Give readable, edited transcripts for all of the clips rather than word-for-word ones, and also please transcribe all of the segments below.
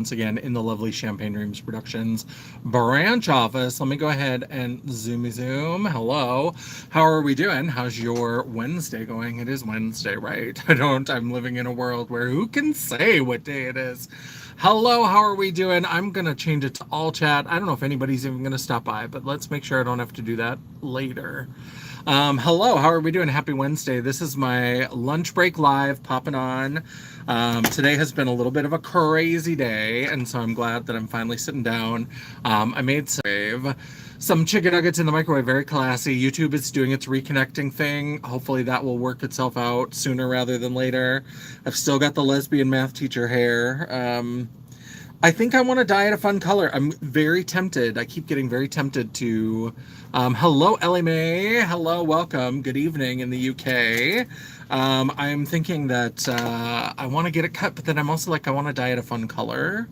once again in the lovely Champagne Dreams Productions branch office. Let me go ahead and zoom. Hello. How are we doing? How's your Wednesday going? It is Wednesday, right? I'm living in a world where who can say what day it is? Hello, how are we doing? I'm going to change it to all chat. I don't know if anybody's even going to stop by, but let's make sure I don't have to do that later. Hello, how are we doing? Happy Wednesday. This is my lunch break live popping on. Today has been a little bit of a crazy day, and so I'm glad that I'm finally sitting down. I made some chicken nuggets in the microwave, very classy. YouTube is doing its reconnecting thing. Hopefully that will work itself out sooner rather than later. I've still got the lesbian math teacher hair. I think I want to dye it a fun color. I'm very tempted. I keep getting very tempted to... hello, Ellie Mae. Hello, welcome. Good evening in the UK. I'm thinking that I want to get it cut, but then I'm also like, I want to dye it a fun color.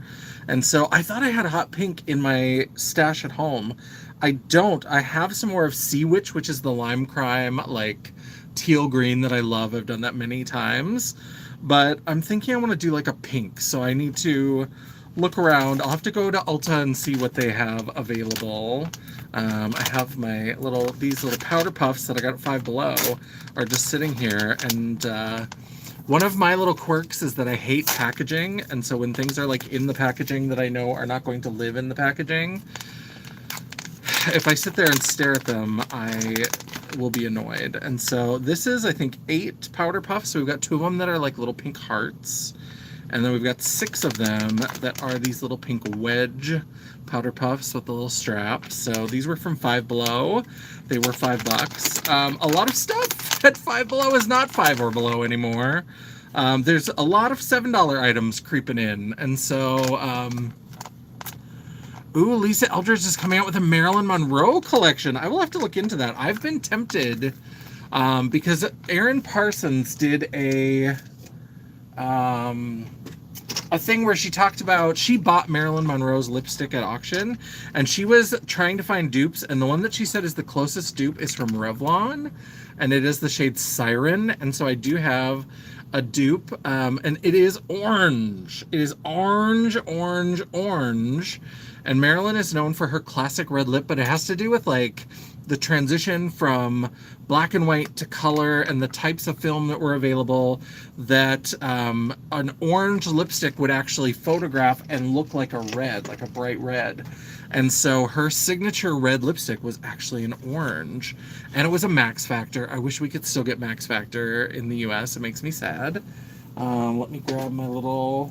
And so I thought I had a hot pink in my stash at home. I don't. I have some more of Sea Witch, which is the lime crime, like teal green that I love. I've done that many times. But I'm thinking I want to do like a pink, so I need to look around. I'll have to go to Ulta and see what they have available. I have these little powder puffs that I got at Five Below are just sitting here, and one of my little quirks is that I hate packaging, and so when things are like in the packaging that I know are not going to live in the packaging, if I sit there and stare at them, I will be annoyed. And so this is, I think, 8 powder puffs. So we've got 2 of them that are like little pink hearts. And then we've got 6 of them that are these little pink wedge powder puffs with the little straps. So these were from Five Below. They were $5. A lot of stuff at Five Below is not 5 or below anymore. There's a lot of $7 items creeping in. And so, ooh, Lisa Eldridge is coming out with a Marilyn Monroe collection. I will have to look into that. I've been tempted because Erin Parsons did a thing where she talked about, she bought Marilyn Monroe's lipstick at auction, and she was trying to find dupes, and the one that she said is the closest dupe is from Revlon, and it is the shade Siren. And so I do have a dupe, and it is orange. It is orange. And Marilyn is known for her classic red lip, but it has to do with like the transition from black and white to color and the types of film that were available, that an orange lipstick would actually photograph and look like a red, like a bright red. And so her signature red lipstick was actually an orange, and it was a Max Factor. I wish we could still get Max Factor in the US. It makes me sad. Let me grab my little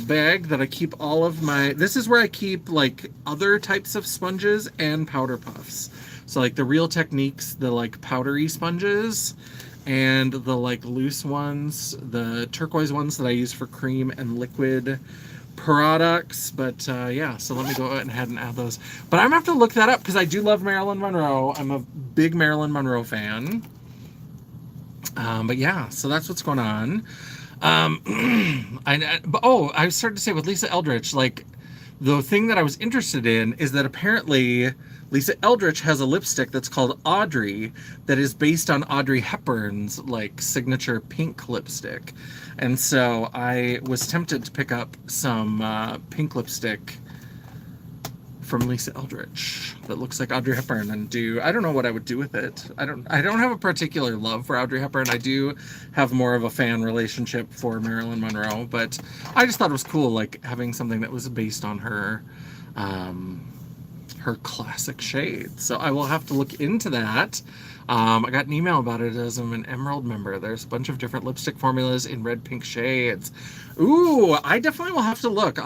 bag that I keep all of my... This is where I keep like other types of sponges and powder puffs. So like the Real Techniques, the like powdery sponges, and the like loose ones, the turquoise ones that I use for cream and liquid products. But yeah, so let me go ahead and add those. But I'm gonna have to look that up because I do love Marilyn Monroe. I'm a big Marilyn Monroe fan. But yeah, so that's what's going on. I started to say with Lisa Eldridge, like the thing that I was interested in is that apparently Lisa Eldridge has a lipstick that's called Audrey that is based on Audrey Hepburn's like signature pink lipstick. And so I was tempted to pick up some pink lipstick from Lisa Eldridge that looks like Audrey Hepburn and I don't know what I would do with it. I don't have a particular love for Audrey Hepburn. I do have more of a fan relationship for Marilyn Monroe, but I just thought it was cool, like having something that was based on her her classic shade. So I will have to look into that. I got an email about it as I'm an Emerald member. There's a bunch of different lipstick formulas in red, pink shades. Ooh, I definitely will have to look.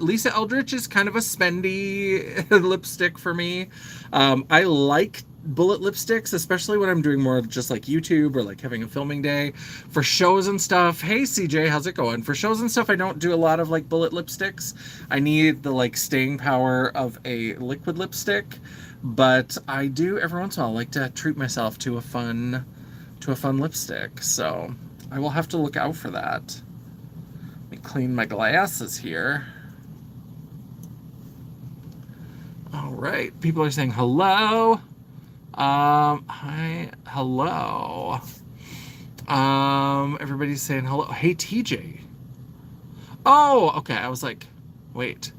Lisa Eldridge is kind of a spendy lipstick for me. I like bullet lipsticks, especially when I'm doing more of just like YouTube or like having a filming day for shows and stuff. Hey CJ, how's it going? For shows and stuff, I don't do a lot of like bullet lipsticks. I need the like staying power of a liquid lipstick, but I do every once in a while like to treat myself to a fun lipstick. So I will have to look out for that. Let me clean my glasses here. All right, people are saying hello. Hi, hello. Everybody's saying hello. Hey, TJ. Oh, okay. I was like, wait.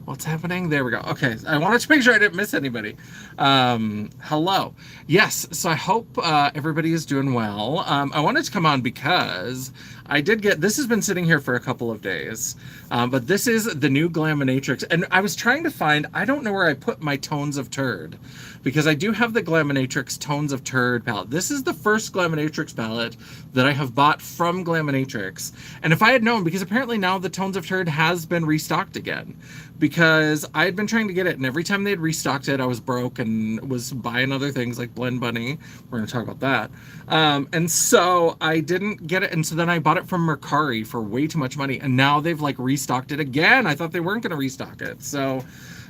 What's happening? There we go. Okay, I wanted to make sure I didn't miss anybody. Hello. Yes, so I hope everybody is doing well. I wanted to come on because I did get, this has been sitting here for a couple of days, but this is the new Glaminatrix, and I was trying to find, I don't know where I put my Tones of Turd, because I do have the Glaminatrix Tones of Turd palette. This is the first Glaminatrix palette that I have bought from Glaminatrix, and if I had known, because apparently now the Tones of Turd has been restocked again, because I had been trying to get it, and every time they had restocked it, I was broke and was buying other things like Blend Bunny. We're going to talk about that. And so I didn't get it, and so then I bought it from Mercari for way too much money, and now they've like restocked it again. I thought they weren't going to restock it, so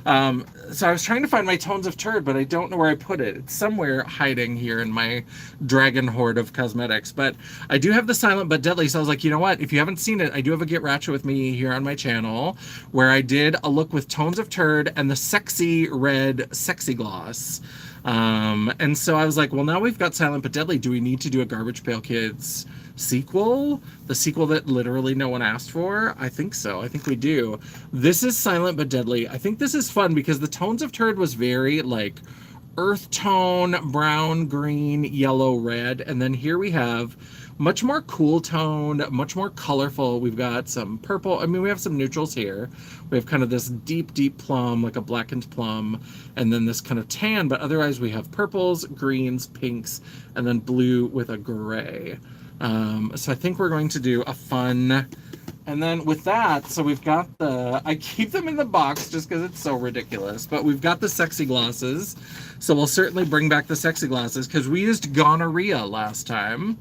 I was trying to find my Tones of Turd, but I don't know where I put it. It's somewhere hiding here in my dragon hoard of cosmetics. But I do have the Silent But Deadly, so I was like, you know what? If you haven't seen it, I do have a Get Ratchet With Me here on my channel, where I did a look with Tones of Turd and the Sexy Red Sexy Gloss. And so I was like, well, now we've got Silent But Deadly. Do we need to do a Garbage Pail Kids sequel? The sequel that literally no one asked for? I think so. I think we do. This is Silent But Deadly. I think this is fun because the Tones of Turd was very like earth tone, brown, green, yellow, red. And then here we have much more cool toned, much more colorful. We've got some purple. I mean, we have some neutrals here. We have kind of this deep, deep plum, like a blackened plum, and then this kind of tan, but otherwise we have purples, greens, pinks, and then blue with a gray. So I think we're going to do a fun, and then with that, so we've got the, I keep them in the box just because it's so ridiculous, but we've got the Sexy Glosses, so we'll certainly bring back the Sexy Glosses because we used Gonorrhea last time.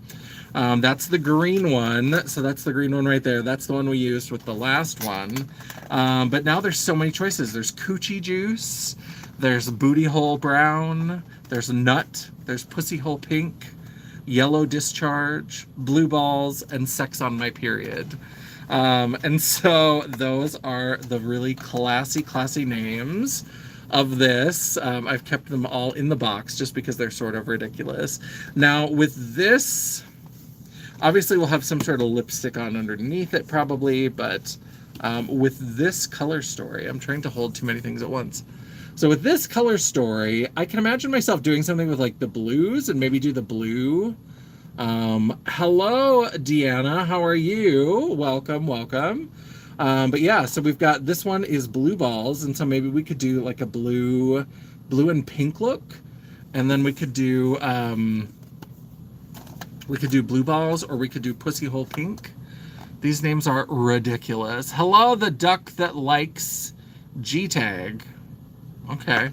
That's the green one, so that's the green one right there. That's the one we used with the last one. But now there's so many choices. There's Coochie Juice, there's Booty Hole Brown, there's Nut, there's Pussy Hole Pink, Yellow Discharge, Blue Balls, and Sex on My Period. And so those are the really classy names of this. I've kept them all in the box just because they're sort of ridiculous. Now with this, obviously we'll have some sort of lipstick on underneath it probably, but with this color story, I'm trying to hold too many things at once. So with this color story, I can imagine myself doing something with like the blues and maybe do the blue. Hello, Deanna, how are you? Welcome. But yeah, so we've got, this one is Blue Balls, and so maybe we could do like a blue and pink look, and then we could do Blue Balls, or we could do Pussy Hole Pink. These names are ridiculous. Hello, the duck that likes G-Tag. Okay.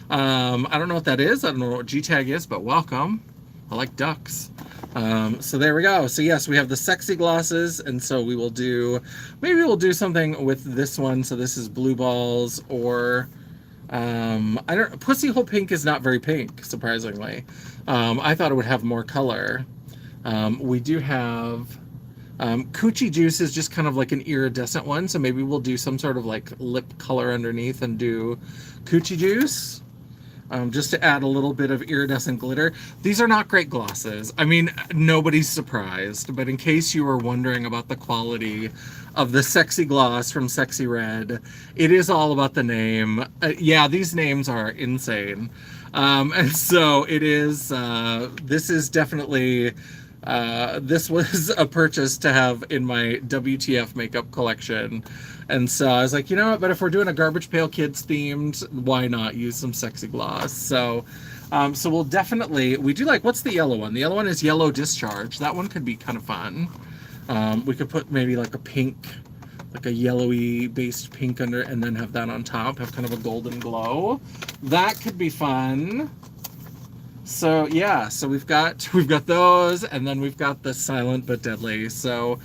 I don't know what that is. I don't know what G-Tag is, but welcome. I like ducks. So there we go. So yes, we have the Sexy Glosses, and so we will do, maybe we'll do something with this one. So this is Blue Balls, or Pussy Hole Pink is not very pink, surprisingly. I thought it would have more color. We do have Coochie Juice is just kind of like an iridescent one, so maybe we'll do some sort of like lip color underneath and do Coochie Juice, just to add a little bit of iridescent glitter. These are not great glosses. I mean, nobody's surprised, but in case you were wondering about the quality of the Sexy Gloss from Sexy Red, it is all about the name. Yeah, these names are insane. And so it is, this is definitely, this was a purchase to have in my WTF makeup collection. And so I was like, you know what, but if we're doing a Garbage Pail Kids themed, why not use some Sexy Gloss? So so we'll definitely, we do like, what's the yellow one? The yellow one is Yellow Discharge. That one could be kind of fun. We could put maybe like a pink, like a yellowy based pink under, and then have that on top, have kind of a golden glow. That could be fun. So yeah, so we've got those, and then we've got the Silent But Deadly. So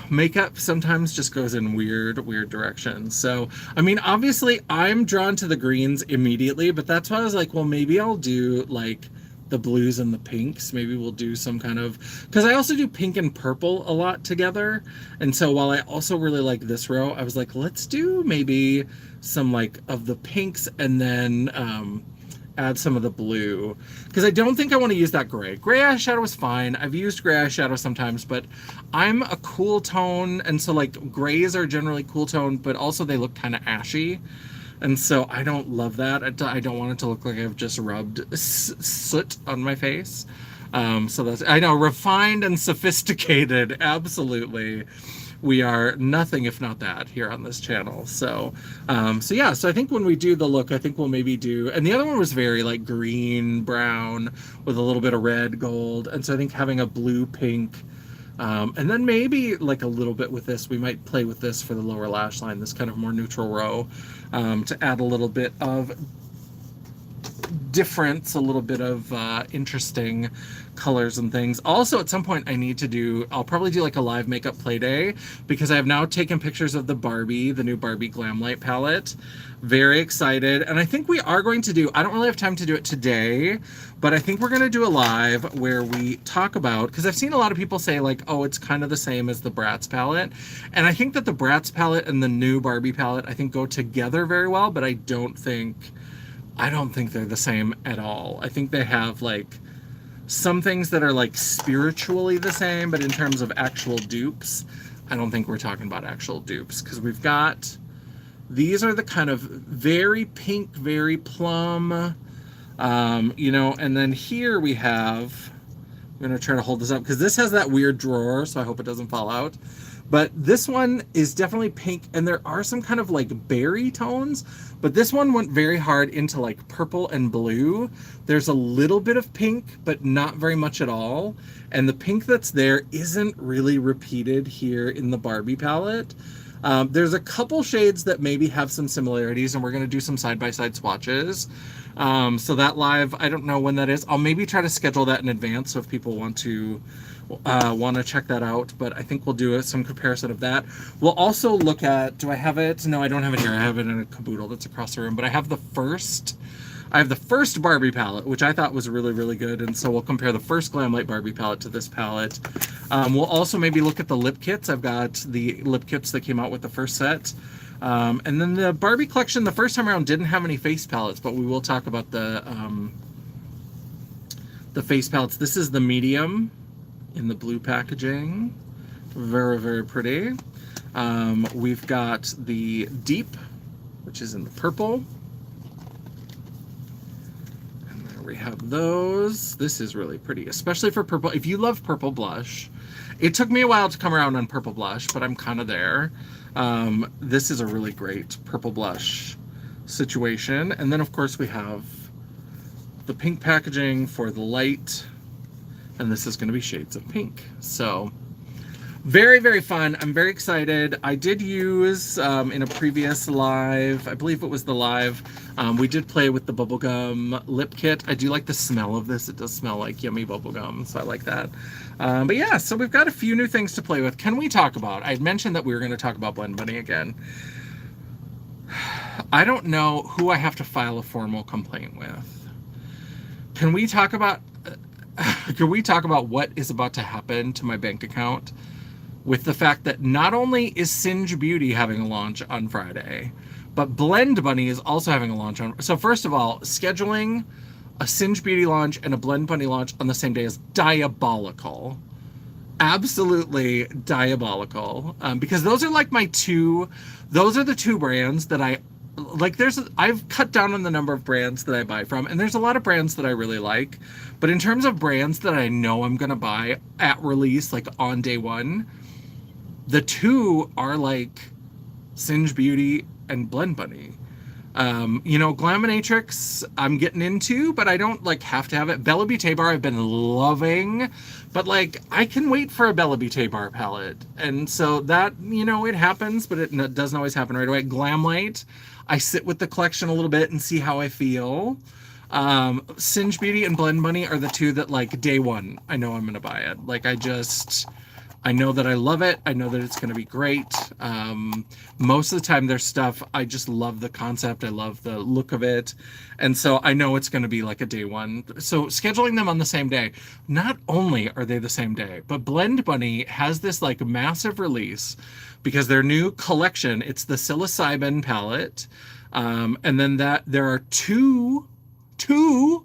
makeup sometimes just goes in weird directions. So I mean, obviously I'm drawn to the greens immediately, but that's why I was like, well, maybe I'll do like the blues and the pinks. Maybe we'll do some kind of, because I also do pink and purple a lot together, and so while I also really like this row, I was like, let's do maybe some like of the pinks, and then add some of the blue, because I don't think I want to use that gray. Gray eyeshadow is fine. I've used gray eyeshadow sometimes, but I'm a cool tone, and so like grays are generally cool tone, but also they look kind of ashy. And so I don't love that. I don't want it to look like I've just rubbed soot on my face. So that's, I know, refined and sophisticated, absolutely. We are nothing if not that here on this channel. So yeah, so I think when we do the look, I think we'll maybe do, and the other one was very like green, brown with a little bit of red, gold. And so I think having a blue, pink, and then maybe like a little bit with this, we might play with this for the lower lash line, this kind of more neutral row, to add a little bit of difference, a little bit of interesting colors and things. Also, at some point I need to do, I'll probably do like a live makeup play day, because I have now taken pictures of the Barbie, the new Barbie Glam Light palette. Very excited. And I think we are going to do, I don't really have time to do it today, but I think we're going to do a live where we talk about, because I've seen a lot of people say like, oh, it's kind of the same as the Bratz palette. And I think that the Bratz palette and the new Barbie palette, I think, go together very well, but I don't think they're the same at all. I think they have like some things that are like spiritually the same, but in terms of actual dupes, I don't think we're talking about actual dupes, because we've got, these are the kind of very pink, very plum, you know, and then here we have, I'm gonna try to hold this up because this has that weird drawer, so I hope it doesn't fall out. But this one is definitely pink, and there are some kind of like berry tones, but this one went very hard into like purple and blue. There's a little bit of pink, but not very much at all. And the pink that's there isn't really repeated here in the Barbie palette. There's a couple shades that maybe have some similarities, and we're gonna do some side-by-side swatches. So that live, I don't know when that is. I'll maybe try to schedule that in advance, so if people want to check that out, but I think we'll do some comparison of that. We'll also look at, do I have it? No, I don't have it here. I have it in a caboodle that's across the room, but I have the first Barbie palette, which I thought was really, really good, and so we'll compare the first Glam Light Barbie palette to this palette. We'll also maybe look at the lip kits. I've got the lip kits that came out with the first set. And then the Barbie collection, the first time around, didn't have any face palettes, but we will talk about the face palettes. This is the medium in the blue packaging. Very, very pretty. We've got the deep, which is in the purple. And there we have those. This is really pretty, especially for purple. If you love purple blush, it took me a while to come around on purple blush, but I'm kind of there. This is a really great purple blush situation. And then of course we have the pink packaging for the light, and this is going to be shades of pink. So very, very fun. I'm very excited. I did use in a previous live, I believe it was the live, we did play with the bubblegum lip kit. I do like the smell of this. It does smell like yummy bubblegum, so I like that. But yeah, so we've got a few new things to play with. Can we talk about, I mentioned that we were going to talk about Blend Bunny again. I don't know who I have to file a formal complaint with. Can we talk about what is about to happen to my bank account with the fact that not only is Singe Beauty having a launch on Friday, but Blend Bunny is also having a launch on. So first of all, scheduling a Singe Beauty launch and a Blend Bunny launch on the same day is diabolical. Absolutely diabolical. Because those are like those are the two brands that I like. I've cut down on the number of brands that I buy from, and there's a lot of brands that I really like, but in terms of brands that I know I'm gonna buy at release, like on day one, the two are like Singe Beauty and Blend Bunny. You know, Glaminatrix I'm getting into, but I don't like have to have it. Bella Beauté Bar I've been loving, but like I can wait for a Bella Beauté Bar palette, and so that, you know, it happens, but it doesn't always happen right away. Glamlight, I sit with the collection a little bit and see how I feel. Singe Beauty and Blend Bunny are the two that like day one I know I'm gonna buy it. Like I know that I love it. I know that it's going to be great. Most of the time their stuff, I just love the concept. I love the look of it. And so I know it's going to be like a day one. So scheduling them on the same day, not only are they the same day, but Blend Bunny has this like massive release because their new collection, it's the psilocybin palette. And then there are two 2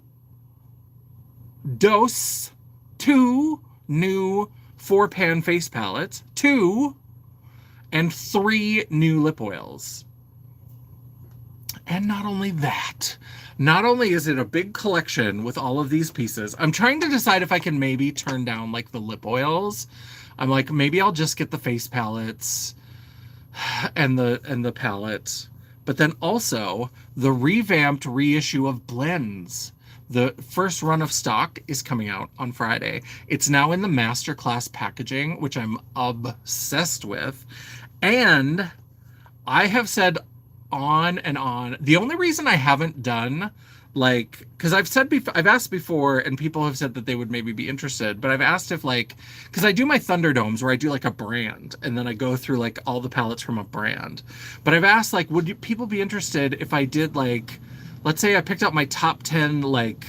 new 4-pan face palettes, 2 and 3 new lip oils. And not only that, not only is it a big collection with all of these pieces, I'm trying to decide if I can maybe turn down like the lip oils. I'm like, maybe I'll just get the face palettes and the palette, but then also the revamped reissue of blends. The first run of stock is coming out on Friday. It's now in the masterclass packaging, which I'm obsessed with. And I have said on and on. The only reason I haven't done, like, because I've asked before, and people have said that they would maybe be interested, but I've asked if, like, because I do my Thunderdomes where I do like a brand, and then I go through like all the palettes from a brand. But I've asked, like, would people be interested if I did, like, let's say I picked out my top 10 like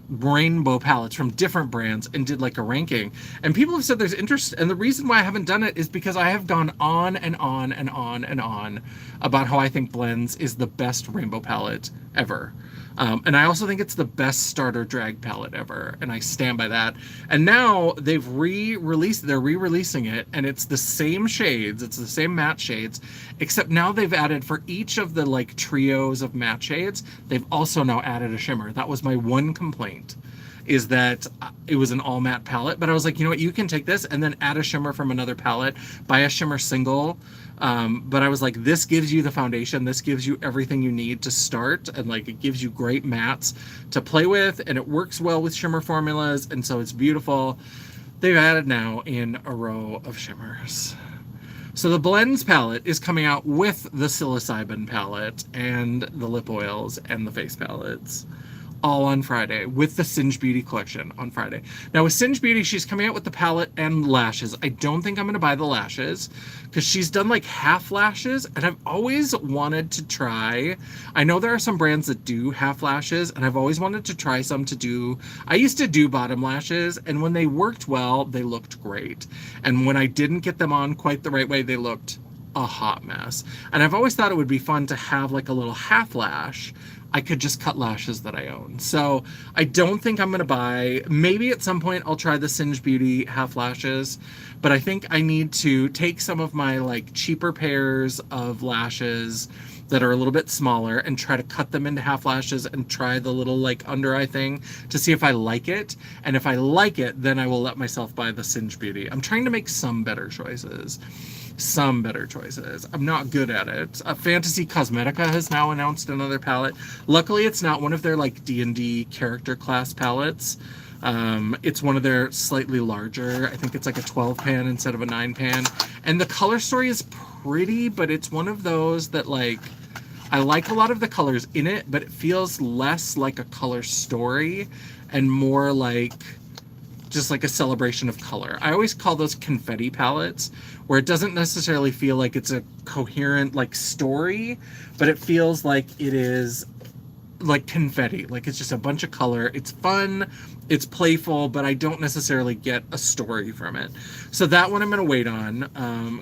rainbow palettes from different brands and did like a ranking, and people have said there's interest. And the reason why I haven't done it is because I have gone on and on and on and on about how I think Blends is the best rainbow palette ever. And I also think it's the best starter drag palette ever, and I stand by that. And now they're re-releasing it, and it's the same shades, it's the same matte shades, except now they've added, for each of the like trios of matte shades, they've also now added a shimmer. That was my one complaint, is that it was an all matte palette, but I was like, you know what, you can take this and then add a shimmer from another palette, buy a shimmer single. But I was like, this gives you the foundation, this gives you everything you need to start, and like it gives you great mattes to play with, and it works well with shimmer formulas, and so it's beautiful. They've added now in a row of shimmers. So the Blends palette is coming out with the psilocybin palette and the lip oils and the face palettes, all on Friday, with the Singe Beauty collection on Friday. Now with Singe Beauty, she's coming out with the palette and lashes. I don't think I'm going to buy the lashes because she's done like half lashes, and I've always wanted to try. I know there are some brands that do half lashes, and I've always wanted to try some to do. I used to do bottom lashes, and when they worked well, they looked great. And when I didn't get them on quite the right way, they looked a hot mess. And I've always thought it would be fun to have like a little half lash. I could just cut lashes that I own. So I don't think I'm going to buy. Maybe at some point I'll try the Singe Beauty half lashes, but I think I need to take some of my like cheaper pairs of lashes that are a little bit smaller and try to cut them into half lashes and try the little like under eye thing to see if I like it. And if I like it, then I will let myself buy the Singe Beauty. I'm trying to make some better choices. I'm not good at it. Fantasy Cosmetica has now announced another palette. Luckily, it's not one of their like D&D character class palettes. It's one of their slightly larger. I think it's like a 12 pan instead of a 9 pan. And the color story is pretty, but it's one of those that like, I like a lot of the colors in it, but it feels less like a color story and more like just like a celebration of color. I always call those confetti palettes, where it doesn't necessarily feel like it's a coherent like story, but it feels like it is like confetti, like it's just a bunch of color. It's fun, it's playful, but I don't necessarily get a story from it. So that one I'm going to wait on.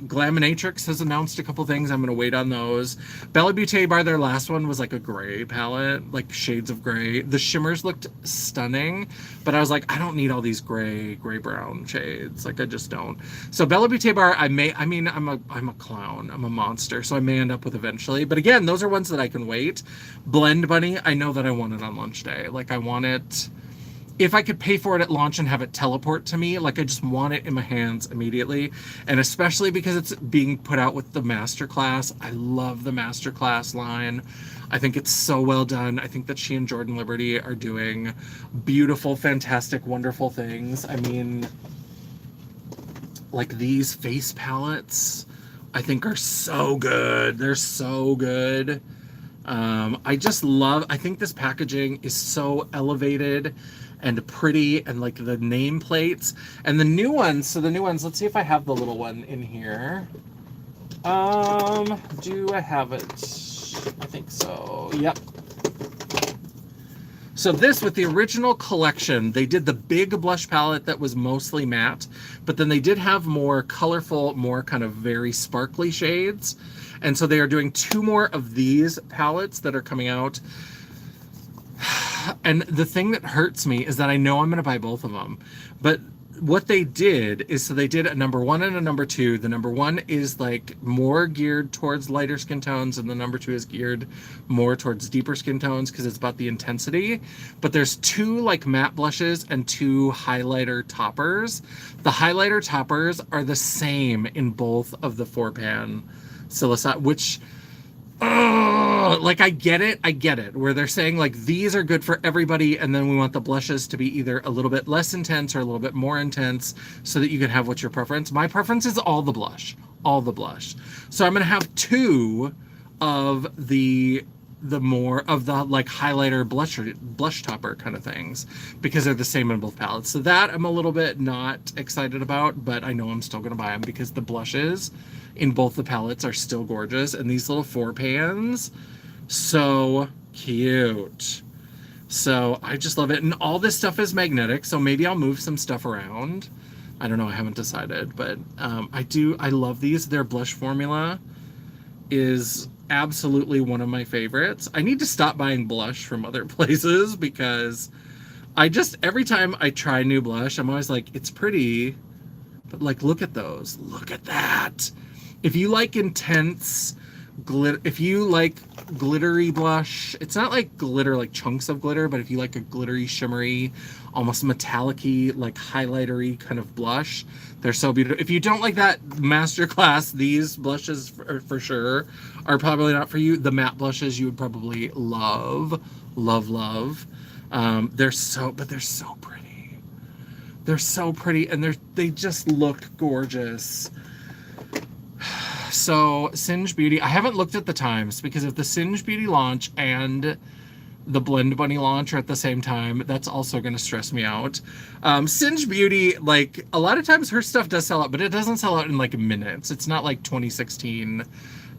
Glaminatrix has announced a couple things. I'm going to wait on those. Bella Beauté Bar, their last one was like a gray palette, like shades of gray. The shimmers looked stunning, but I was like, I don't need all these gray brown shades. Like I just don't. So Bella Beauté Bar, I'm a clown. I'm a monster. So I may end up with eventually. But again, those are ones that I can wait. Blend Bunny, I know that I want it on launch day. Like I want it, if I could pay for it at launch and have it teleport to me, like I just want it in my hands immediately. And especially because it's being put out with the Masterclass. I love the Masterclass line. I think it's so well done. I think that she and Jordan Liberty are doing beautiful, fantastic, wonderful things. I mean, like these face palettes, I think are so good. They're so good. I think this packaging is so elevated and pretty, and like the nameplates and the new ones. So the new ones, let's see if I have the little one in here. Do I have it? I think so. Yep. So this, with the original collection, they did the big blush palette that was mostly matte, but then they did have more colorful, more kind of very sparkly shades. And so they are doing 2 more of these palettes that are coming out. And the thing that hurts me is that I know I'm going to buy both of them. But what they did is, so they did a number 1 and a number 2. The number 1 is like more geared towards lighter skin tones, and the number 2 is geared more towards deeper skin tones because it's about the intensity. But there's 2 like matte blushes and 2 highlighter toppers. The highlighter toppers are the same in both of the 4-pan psilocybin, which like I get it, where they're saying like these are good for everybody, and then we want the blushes to be either a little bit less intense or a little bit more intense so that you can have what's your preference. My preference is all the blush. So I'm gonna have 2 of the more of the like highlighter blush topper kind of things, because they're the same in both palettes. So that I'm a little bit not excited about, but I know I'm still gonna buy them because the blushes in both the palettes are still gorgeous, and these little 4-pans, so cute. So I just love it, and all this stuff is magnetic, so maybe I'll move some stuff around. I don't know, I haven't decided, but I love these. Their blush formula is absolutely one of my favorites. I need to stop buying blush from other places because every time I try new blush, I'm always like, it's pretty, but like, look at those, look at that. If you like intense glitter, if you like glittery blush, it's not like glitter, like chunks of glitter, but if you like a glittery, shimmery, almost metallic-y, like highlightery kind of blush, they're so beautiful. If you don't like that masterclass, these blushes for sure are probably not for you. The matte blushes you would probably love. They're so pretty. They're so pretty, and they just look gorgeous. So Singe Beauty, I haven't looked at the times, because if the Singe Beauty launch and the Blend Bunny launch are at the same time, that's also going to stress me out. Singe Beauty, like a lot of times her stuff does sell out, but it doesn't sell out in like minutes. It's not like 2016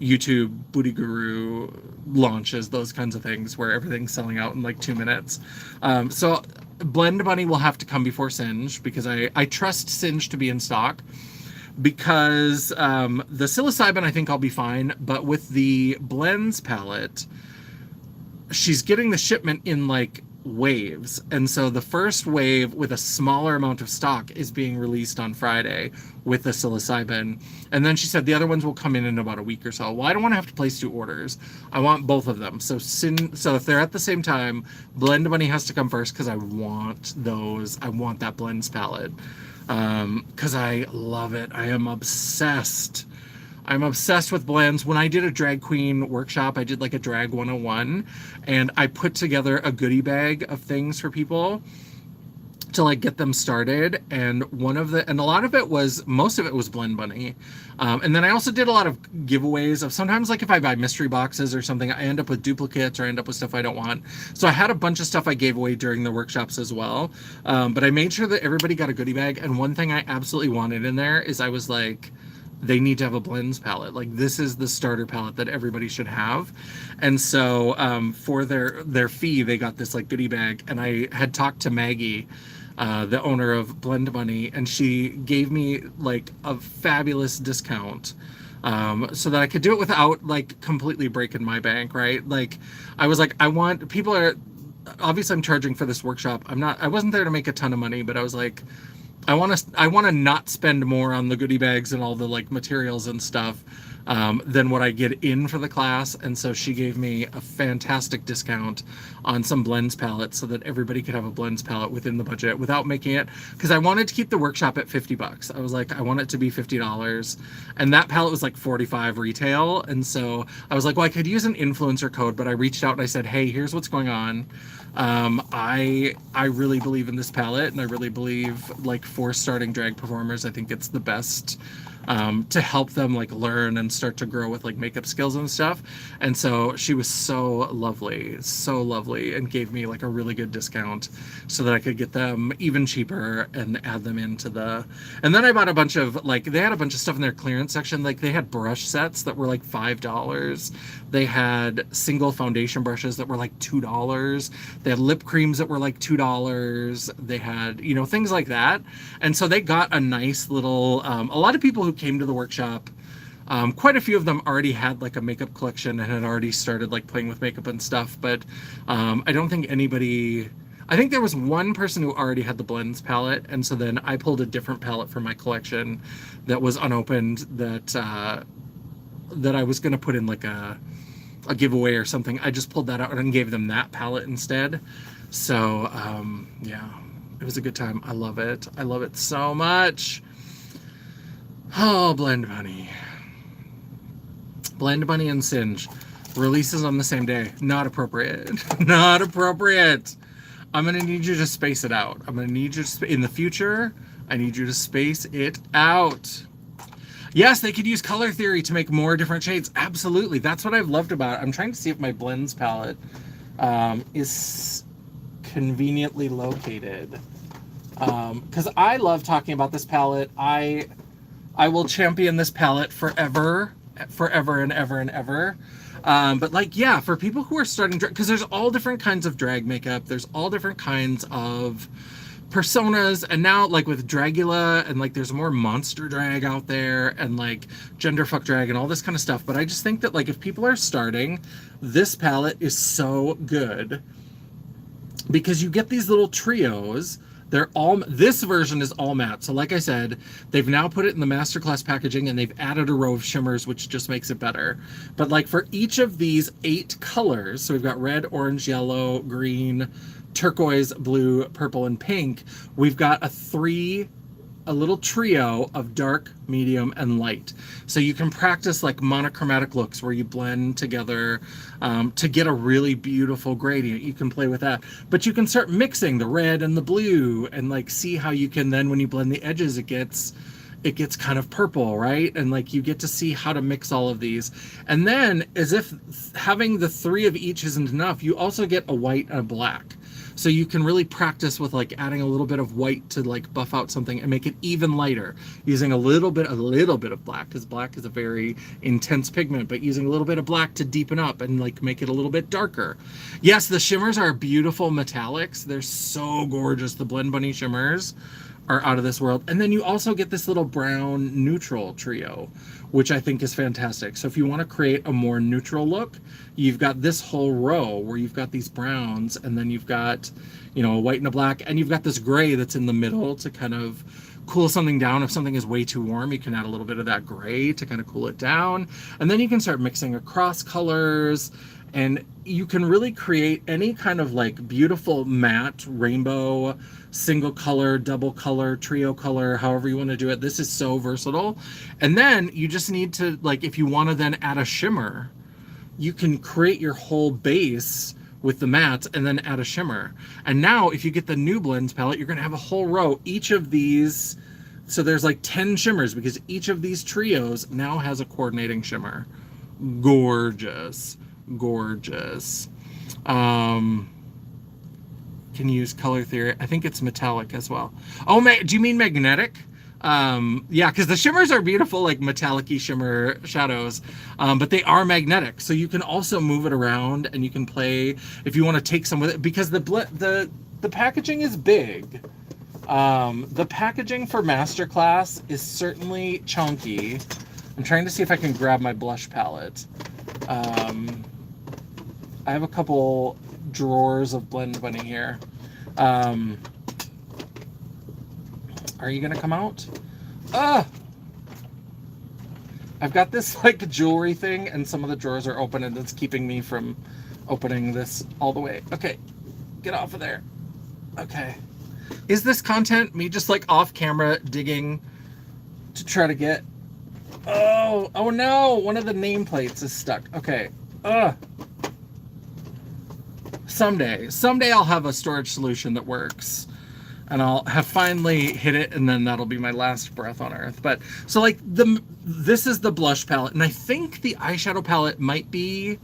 YouTube Booty Guru launches, those kinds of things where everything's selling out in like 2 minutes. So Blend Bunny will have to come before Singe, because I trust Singe to be in stock. Because the psilocybin, I think I'll be fine, but with the blends palette, she's getting the shipment in like waves, and so the first wave with a smaller amount of stock is being released on Friday with the psilocybin, and then she said the other ones will come in about a week or so. Well, I don't want to have to place 2 orders. I want both of them. So if they're at the same time, Blend Bunny has to come first, because I want those. I want that blends palette. Because I love it. I am obsessed. I'm obsessed with blends. When I did a drag queen workshop, I did like a drag 101, and I put together a goodie bag of things for people to like get them started, and most of it was Blend Bunny, and then I also did a lot of giveaways of, sometimes like if I buy mystery boxes or something, I end up with duplicates or I end up with stuff I don't want. So I had a bunch of stuff I gave away during the workshops as well, but I made sure that everybody got a goodie bag. And one thing I absolutely wanted in there is, I was like, they need to have a blends palette. Like, this is the starter palette that everybody should have. And so for their fee, they got this like goodie bag, and I had talked to Maggie, the owner of Blend Bunny, and she gave me like a fabulous discount, so that I could do it without like completely breaking my bank, right? Like, I was like, obviously I'm charging for this workshop. I wasn't there to make a ton of money, but I was like, I want to not spend more on the goodie bags and all the like materials and stuff than what I get in for the class. And so she gave me a fantastic discount on some blends palettes, so that everybody could have a blends palette within the budget without making it, because I wanted to keep the workshop at $50. I was like, I want it to be $50, and that palette was like $45 retail. And so I was like, well, I could use an influencer code, but I reached out and I said, hey, here's what's going on. I really believe in this palette, and I really believe, like, for starting drag performers, I think it's the best to help them like learn and start to grow with like makeup skills and stuff. And so she was so lovely, and gave me like a really good discount so that I could get them even cheaper and add them into and then I bought a bunch of, like, they had a bunch of stuff in their clearance section. Like, they had brush sets that were like $5. They had single foundation brushes that were like $2. They had lip creams that were like $2. They had, things like that. And so they got a nice little, a lot of people who came to the workshop Quite a few of them already had like a makeup collection and had already started like playing with makeup and stuff, but I don't think anybody. I think there was one person who already had the blends palette, and so then I pulled a different palette from my collection that was unopened that I was going to put in like a giveaway or something. I just pulled that out and gave them that palette instead. So yeah, it was a good time. I love it. I love it so much. Oh, Blend Bunny. Blend Bunny and Singe. Releases on the same day. Not appropriate. Not appropriate. I'm going to need you to space it out. I'm going to need you to, in the future, I need you to space it out. Yes, they could use color theory to make more different shades. Absolutely. That's what I've loved about it. I'm trying to see if my blends palette is conveniently located. Because I love talking about this palette. I will champion this palette forever and ever and ever. But like, yeah, for people who are starting drag, because there's all different kinds of drag makeup, there's all different kinds of personas, and now like with Dragula, and like there's more monster drag out there, and like genderfuck drag and all this kind of stuff. But I just think that like if people are starting, this palette is so good because you get these little trios. They're all, this version is all matte. So like I said, they've now put it in the masterclass packaging and they've added a row of shimmers, which just makes it better. But like for each of these 8 colors, so we've got red, orange, yellow, green, turquoise, blue, purple, and pink, we've got a little trio of dark, medium, and light. So you can practice like monochromatic looks where you blend together to get a really beautiful gradient. You can play with that. But you can start mixing the red and the blue and like see how you can then, when you blend the edges, it gets kind of purple, right? And like you get to see how to mix all of these. And then, as if having the 3 of each isn't enough, you also get a white and a black. So you can really practice with like adding a little bit of white to like buff out something and make it even lighter, using a little bit of black, because black is a very intense pigment, but using a little bit of black to deepen up and like make it a little bit darker. Yes, the shimmers are beautiful metallics. They're so gorgeous. The Blend Bunny shimmers are out of this world. And then you also get this little brown neutral trio, which I think is fantastic. So if you want to create a more neutral look, you've got this whole row where you've got these browns, and then you've got, you know, a white and a black, and you've got this gray that's in the middle to kind of cool something down. If something is way too warm, you can add a little bit of that gray to kind of cool it down. And then you can start mixing across colors, and you can really create any kind of like beautiful matte, rainbow, single color, double color, trio color, however you want to do it. This is so versatile. And then you just need to, like, if you want to then add a shimmer, you can create your whole base with the mattes and then add a shimmer. And now if you get the new blends palette, you're going to have a whole row. Each of these, so there's like 10 shimmers because each of these trios now has a coordinating shimmer. Gorgeous. Gorgeous. Can use color theory. I think it's metallic as well. Oh, do you mean magnetic? Yeah, because the shimmers are beautiful, like metallic-y shimmer shadows, but they are magnetic. So you can also move it around, and you can play if you want to take some with it, because the packaging is big. The packaging for Masterclass is certainly chunky. I'm trying to see if I can grab my blush palette. I have a couple drawers of Blend Bunny here. Are you gonna come out? I've got this like jewelry thing, and some of the drawers are open, and it's keeping me from opening this all the way. Okay, get off of there. Okay. Is this content me just like off camera digging to try to get... Oh no, one of the nameplates is stuck. Okay. Someday I'll have a storage solution that works, and I'll have finally hit it, and then that'll be my last breath on earth. But so like this is the blush palette, and I think the eyeshadow palette might be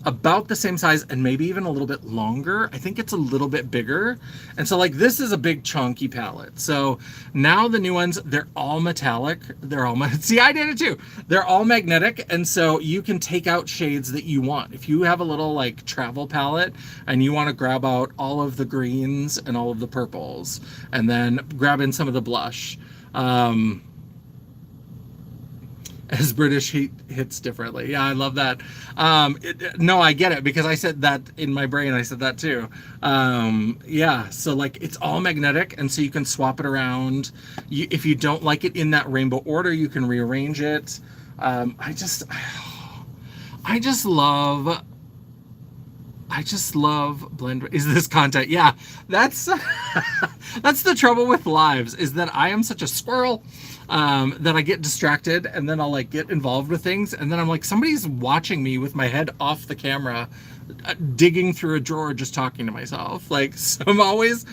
about the same size and maybe even a little bit longer. I think it's a little bit bigger. And so like this is a big chunky palette. So now the new ones, they're all metallic. They're all, see, I did it too. They're all magnetic. And so you can take out shades that you want. If you have a little like travel palette and you want to grab out all of the greens and all of the purples, and then grab in some of the blush. as British heat hits differently. Yeah, I love that. No, I get it because I said that in my brain. I said that too. Yeah, so like it's all magnetic, and so you can swap it around. If you don't like it in that rainbow order, you can rearrange it. I just love. I just love blend. Is this content? Yeah, that's that's the trouble with lives, is that I am such a squirrel that I get distracted, and then I'll like get involved with things, and then I'm like, somebody's watching me with my head off the camera, digging through a drawer, just talking to myself. Like, so I'm always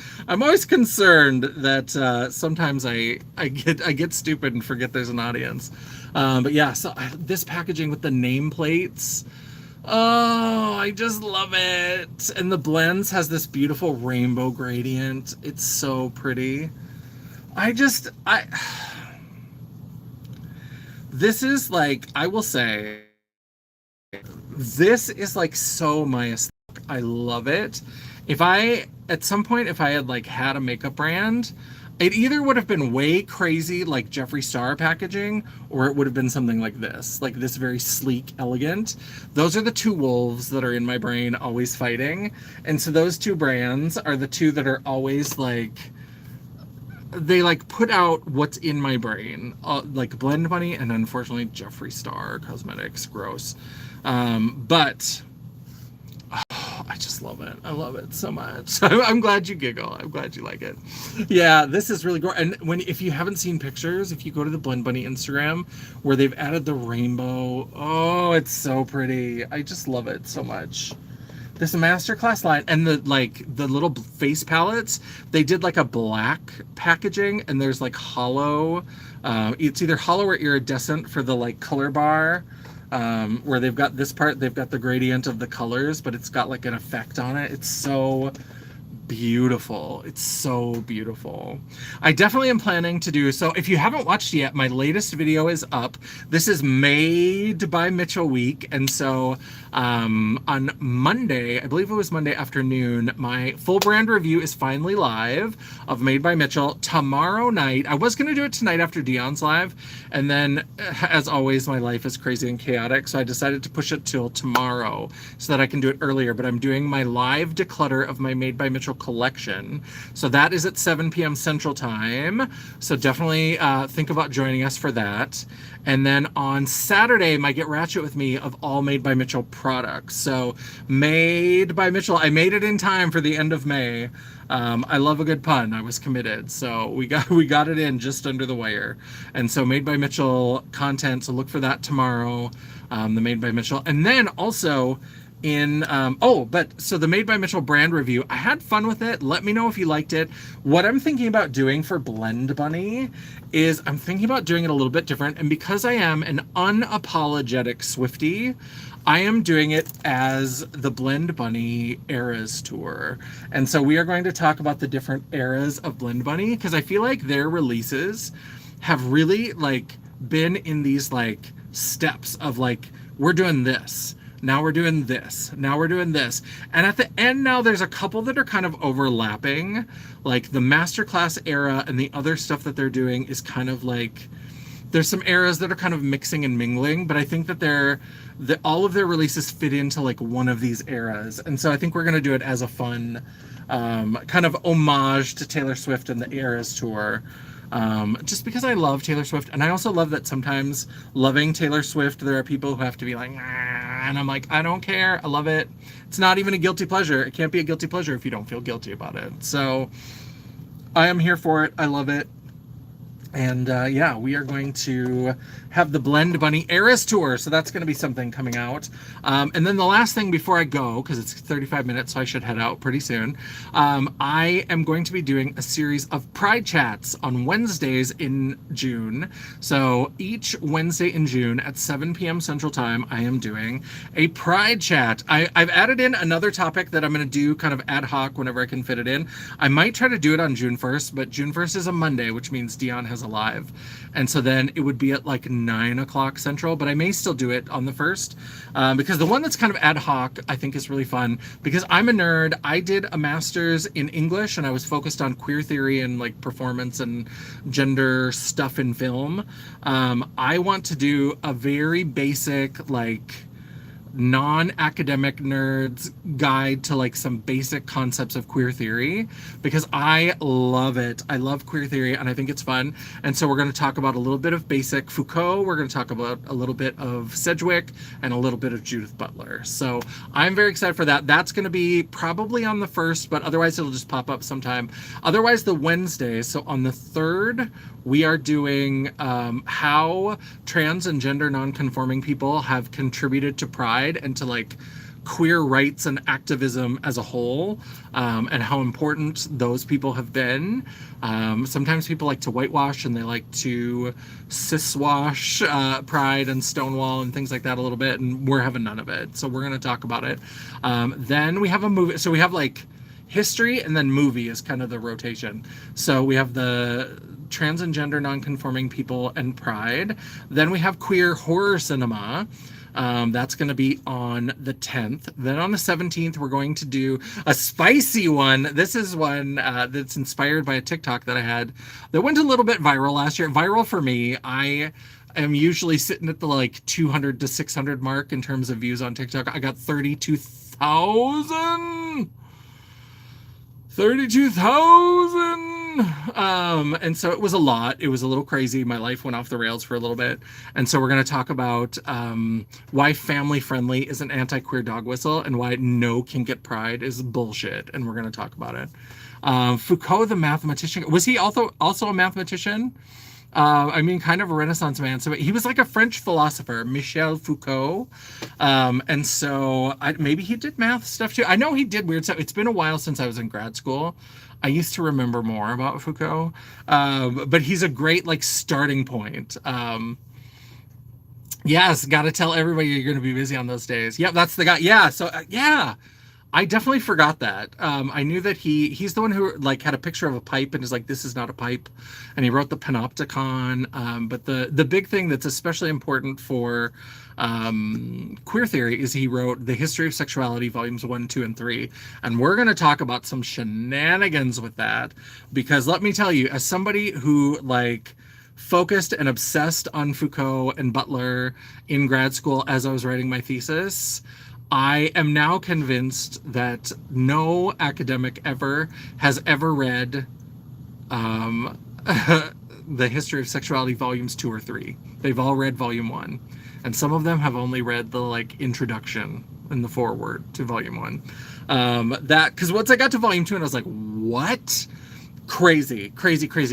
concerned that sometimes I get stupid and forget there's an audience. But yeah, so this packaging with the nameplates. Oh, I just love it. And the blends has this beautiful rainbow gradient. It's so pretty. I this is like, I will say, this is like so my aesthetic. I love it. If I, at some point, if I had like had a makeup brand, it either would have been way crazy like Jeffree Star packaging, or it would have been something like this very sleek, elegant. Those are the two wolves that are in my brain always fighting. And so those two brands are the two that are always like, they like put out what's in my brain, like Blend Bunny and unfortunately Jeffree Star Cosmetics, gross. But I just love it. I love it so much. I'm glad you giggle. I'm glad you like it. Yeah, this is really great. And if you haven't seen pictures, if you go to the Blend Bunny Instagram where they've added the rainbow, oh, it's so pretty. I just love it so much. This masterclass line, and the little face palettes, they did like a black packaging, and there's like hollow, it's either hollow or iridescent for the like color bar, where they've got this part, they've got the gradient of the colors, but it's got like an effect on it. It's so beautiful. It's so beautiful. I definitely am planning to do so. If you haven't watched yet, my latest video is up. This is Made by Mitchell week, and so on Monday, I believe it was Monday afternoon, my full brand review is finally live of Made by Mitchell. Tomorrow night, I was going to do it tonight after Dion's live, and then as always my life is crazy and chaotic, so I decided to push it till tomorrow so that I can do it earlier. But I'm doing my live declutter of my Made by Mitchell collection, so that is at 7 p.m. Central Time, so definitely think about joining us for that. And then on Saturday, my Get Ratchet With Me of all Made by Mitchell products. So Made by Mitchell, I made it in time for the end of May. I love a good pun. I was committed, so we got it in just under the wire. And so Made by Mitchell content, so look for that tomorrow. The Made by Mitchell, and then also in so the Made by Mitchell brand review, I had fun with it. Let me know if you liked it. What I'm thinking about doing for Blend Bunny is I'm thinking about doing it a little bit different, and because I am an unapologetic Swiftie, I am doing it as the Blend Bunny Eras Tour. And so we are going to talk about the different eras of Blend Bunny, because I feel like their releases have really like been in these like steps of like, we're doing this, now we're doing this, now we're doing this, and at the end now there's a couple that are kind of overlapping, like the Masterclass era and the other stuff that they're doing is kind of like, there's some eras that are kind of mixing and mingling, but I think that all of their releases fit into like one of these eras, and so I think we're going to do it as a fun kind of homage to Taylor Swift and the Eras Tour. Just because I love Taylor Swift, and I also love that sometimes loving Taylor Swift, there are people who have to be like, and I'm like, I don't care, I love it. It's not even a guilty pleasure. It can't be a guilty pleasure if you don't feel guilty about it. So I am here for it. I love it. And yeah, we are going to have the Blend Bunny Eras Tour, so that's going to be something coming out. And then the last thing before I go, because it's 35 minutes, so I should head out pretty soon, I am going to be doing a series of Pride Chats on Wednesdays in June. So each Wednesday in June at 7 p.m. Central Time, I am doing a Pride Chat. I've added in another topic that I'm going to do kind of ad hoc whenever I can fit it in. I might try to do it on June 1st, but June 1st is a Monday, which means Dion has has a live. And so then it would be at like 9 o'clock Central, but I may still do it on the 1st, because the one that's kind of ad hoc I think is really fun, because I'm a nerd. I did a master's in English and I was focused on queer theory and like performance and gender stuff in film. I want to do a very basic, like, non-academic nerds guide to like some basic concepts of queer theory, because I love it. I love queer theory and I think it's fun. And so we're going to talk about a little bit of basic Foucault, we're going to talk about a little bit of Sedgwick, and a little bit of Judith Butler. So I'm very excited for that. That's going to be probably on the 1st, but otherwise it'll just pop up sometime. Otherwise the Wednesday, so on the 3rd, we are doing how trans and gender non-conforming people have contributed to Pride and to like queer rights and activism as a whole, and how important those people have been. Sometimes people like to whitewash and they like to ciswash Pride and Stonewall and things like that a little bit, and we're having none of it. So we're going to talk about it. Then we have a movie. So we have like history and then movie is kind of the rotation. So we have the trans and gender non-conforming people and Pride. Then we have queer horror cinema. That's going to be on the 10th. Then on the 17th, we're going to do a spicy one. This is one that's inspired by a TikTok that I had that went a little bit viral last year. Viral for me. I am usually sitting at the like 200 to 600 mark in terms of views on TikTok. I got 32,000. And so it was a lot. It was a little crazy. My life went off the rails for a little bit. And so we're going to talk about why family friendly is an anti-queer dog whistle and why no kink at Pride is bullshit. And we're going to talk about it. Foucault, the mathematician. Was he also a mathematician? I mean, kind of a Renaissance man. So he was like a French philosopher, Michel Foucault. And so maybe he did math stuff too. I know he did weird stuff. It's been a while since I was in grad school. I used to remember more about Foucault. But he's a great like starting point. Yes, got to tell everybody you're going to be busy on those days. Yep, that's the guy. Yeah, so yeah. I definitely forgot that. I knew that he's the one who like had a picture of a pipe and is like, this is not a pipe. And he wrote the Panopticon. But the big thing that's especially important for queer theory is he wrote The History of Sexuality, volumes 1, 2, and 3. And we're going to talk about some shenanigans with that, because let me tell you, as somebody who like focused and obsessed on Foucault and Butler in grad school as I was writing my thesis, I am now convinced that no academic has ever read The History of Sexuality volumes 2 or 3. They've all read volume 1. And some of them have only read the like introduction and the foreword to volume 1. Because once I got to volume 2 and I was like, what? Crazy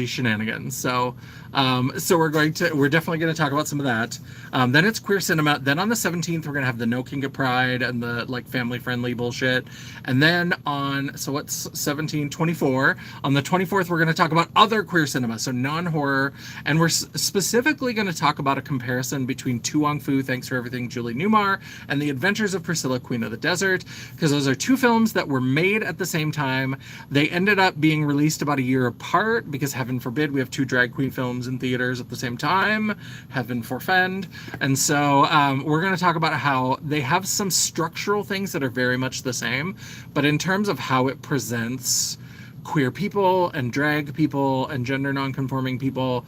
shenanigans. So we're definitely going to talk about some of that. Then it's queer cinema. Then on the 17th, we're going to have the no kink at Pride and the like family friendly bullshit. And then what's 17, 24. On the 24th, we're going to talk about other queer cinema. So non-horror. And we're specifically going to talk about a comparison between Tu Wong Fu, Thanks for Everything, Julie Newmar, and The Adventures of Priscilla, Queen of the Desert. Because those are two films that were made at the same time. They ended up being released about a year apart because heaven forbid we have two drag queen films in theaters at the same time. Heaven forfend. And so we're going to talk about how they have some structural things that are very much the same, but in terms of how it presents queer people and drag people and gender non-conforming people,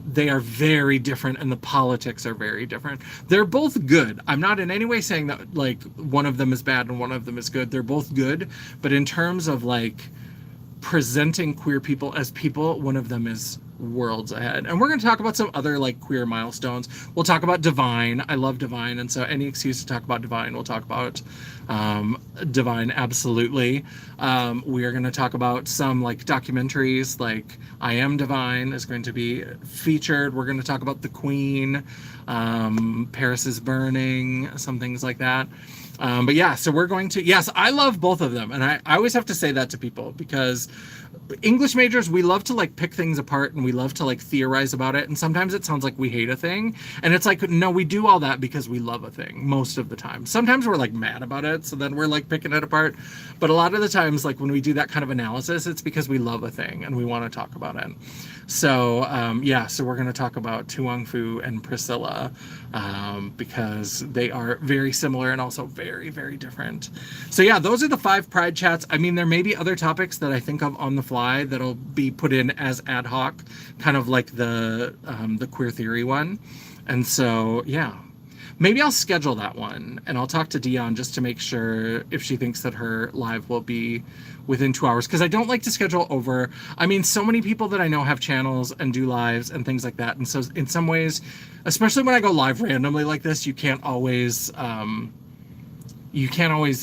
they are very different, and the politics are very different. They're both good. I'm not in any way saying that like one of them is bad and one of them is good. They're both good, but in terms of like presenting queer people as people, one of them is worlds ahead. And we're going to talk about some other like queer milestones. We'll talk about Divine. I love Divine, and so any excuse to talk about Divine, we'll talk about Divine. Absolutely. We are going to talk about some like documentaries, like I Am Divine is going to be featured. We're going to talk about The Queen, Paris is Burning, some things like that. But yeah, so we're going to, yes, I love both of them. And I always have to say that to people because English majors, we love to like pick things apart and we love to like theorize about it. And sometimes it sounds like we hate a thing. And it's like, no, we do all that because we love a thing most of the time. Sometimes we're like mad about it. So then we're like picking it apart. But a lot of the times, like when we do that kind of analysis, it's because we love a thing and we want to talk about it. So yeah, so we're going to talk about Tuong Fu and Priscilla because they are very similar and also very, very different. So yeah, those are the 5 Pride chats. I mean, there may be other topics that I think of on the fly that'll be put in as ad hoc, kind of like the queer theory one. And so yeah, maybe I'll schedule that one and I'll talk to Dion just to make sure if she thinks that her live will be within 2 hours, because I don't like to schedule over. I mean, so many people that I know have channels and do lives and things like that. And so in some ways, especially when I go live randomly like this, you can't always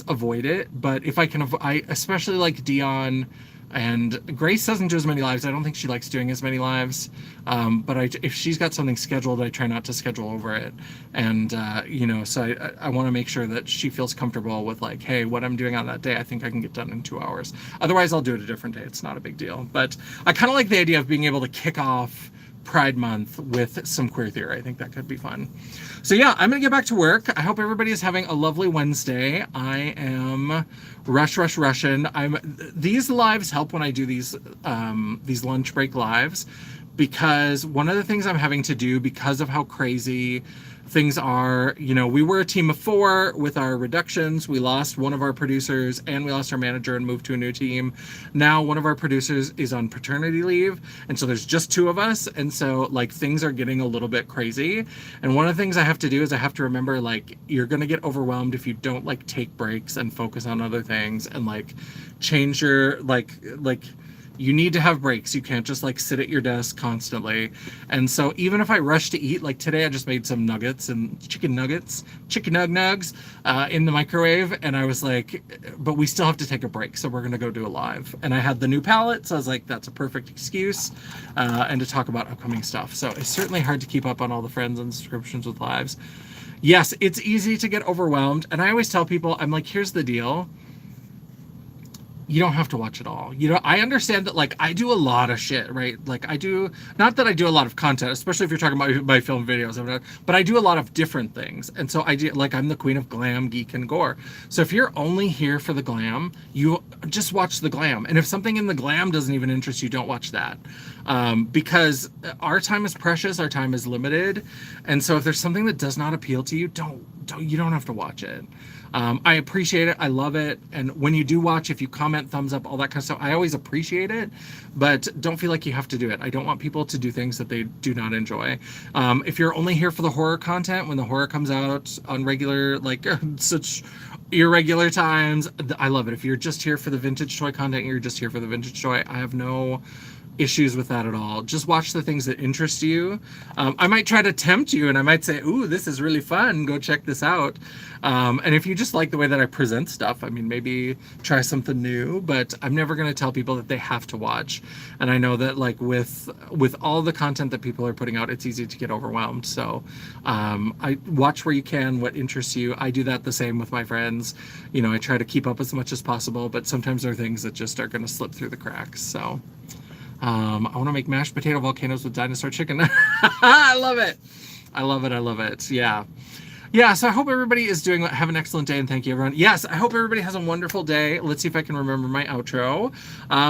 avoid it. But if I can, I especially like Dion. And Grace doesn't do as many lives. I don't think she likes doing as many lives. But if she's got something scheduled, I try not to schedule over it. And, you know, so I want to make sure that she feels comfortable with like, hey, what I'm doing on that day, I think I can get done in 2 hours. Otherwise, I'll do it a different day. It's not a big deal. But I kind of like the idea of being able to kick off Pride Month with some queer theory. I think that could be fun. So yeah, I'm gonna get back to work. I hope everybody is having a lovely Wednesday. I am rushing. These lives help when I do these lunch break lives, because one of the things I'm having to do because of how crazy things are, you know, we were a team of 4 with our reductions. We lost one of our producers and we lost our manager and moved to a new team. Now one of our producers is on paternity leave, and so there's just 2 of us, and so like things are getting a little bit crazy. And one of the things I have to do is I have to remember, like, you're gonna get overwhelmed if you don't like take breaks and focus on other things and like change your like you need to have breaks. You can't just like sit at your desk constantly. And so even if I rush to eat, like today I just made some nuggets and chicken nuggets, chicken nugs in the microwave. And I was like, but we still have to take a break. So we're going to go do a live. And I had the new palette. So I was like, that's a perfect excuse and to talk about upcoming stuff. So it's certainly hard to keep up on all the friends and subscriptions with lives. Yes, it's easy to get overwhelmed. And I always tell people, I'm like, here's the deal. You don't have to watch it all. You know, I understand that, like, I do a lot of shit, right? Like, I do, not that I do a lot of content, especially if you're talking about my film videos, but I do a lot of different things. And so I do, like, I'm the queen of glam, geek, and gore. So if you're only here for the glam, you just watch the glam. And if something in the glam doesn't even interest you, don't watch that. Because our time is precious, our time is limited. And so if there's something that does not appeal to you, you don't have to watch it. I appreciate it. I love it. And when you do watch, if you comment, thumbs up, all that kind of stuff, I always appreciate it, but don't feel like you have to do it. I don't want people to do things that they do not enjoy. If you're only here for the horror content, when the horror comes out on regular, like such irregular times, I love it. If you're just here for the vintage toy content, you're just here for the vintage toy. I have no issues with that at all. Just watch the things that interest you. I might try to tempt you and I might say, ooh, this is really fun, go check this out. And if you just like the way that I present stuff, I mean, maybe try something new, but I'm never going to tell people that they have to watch. And I know that, like, with all the content that people are putting out, it's easy to get overwhelmed. So I watch where you can, what interests you. I do that the same with my friends. You know, I try to keep up as much as possible, but sometimes there are things that just are going to slip through the cracks. So I want to make mashed potato volcanoes with dinosaur chicken. I love it. I love it. I love it. Yeah. Yeah, so I hope everybody is have an excellent day, and thank you, everyone. Yes, I hope everybody has a wonderful day. Let's see if I can remember my outro.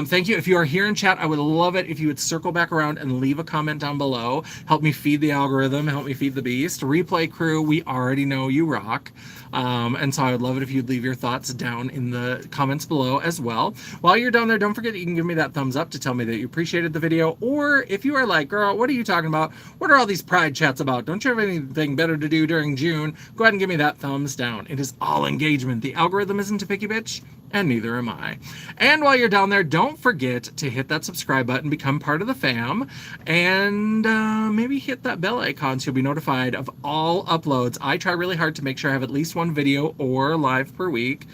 Thank you. If you are here in chat, I would love it if you would circle back around and leave a comment down below. Help me feed the algorithm, help me feed the beast. Replay crew, we already know you rock. And so I would love it if you'd leave your thoughts down in the comments below as well. While you're down there, don't forget that you can give me that thumbs up to tell me that you appreciated the video. Or if you are like, girl, what are you talking about? What are all these pride chats about? Don't you have anything better to do during June? Go ahead and give me that thumbs down. It is all engagement. The algorithm isn't a picky bitch, and neither am I. And while you're down there, don't forget to hit that subscribe button, become part of the fam, and maybe hit that bell icon so you'll be notified of all uploads. I try really hard to make sure I have at least one video or live per week.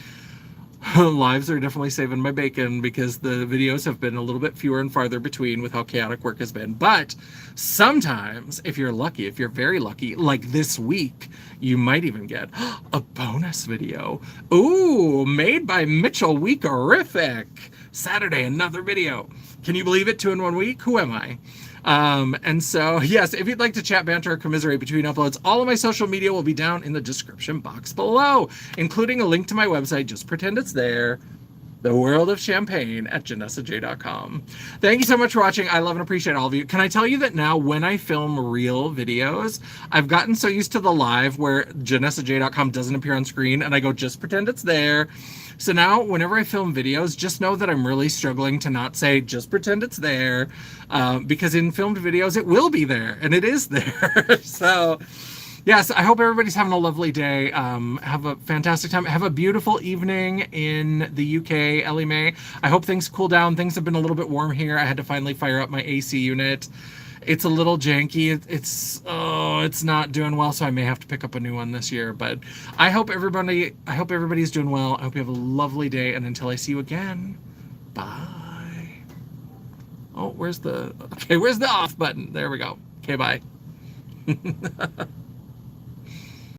Lives are definitely saving my bacon because the videos have been a little bit fewer and farther between with how chaotic work has been. But sometimes, if you're lucky, if you're very lucky, like this week, you might even get a bonus video. Ooh, made by Mitchell Weekerific. Saturday, another video. Can you believe it? 2 in 1 week? Who am I? And so, yes, if you'd like to chat, banter, or commiserate between uploads, all of my social media will be down in the description box below, including a link to my website. Just pretend it's there. The World of Champagne at JanessaJ.com. Thank you so much for watching. I love and appreciate all of you. Can I tell you that now when I film real videos, I've gotten so used to the live where JanessaJ.com doesn't appear on screen and I go, just pretend it's there. So now whenever I film videos, just know that I'm really struggling to not say, just pretend it's there. Because in filmed videos, it will be there and it is there. So yes, I hope everybody's having a lovely day. Have a fantastic time. Have a beautiful evening in the UK, Ellie Mae. I hope things cool down. Things have been a little bit warm here. I had to finally fire up my AC unit. It's a little janky. It's not doing well, so I may have to pick up a new one this year. But I hope everybody's doing well. I hope you have a lovely day. And until I see you again, bye. Oh, where's the off button? There we go. Okay, bye.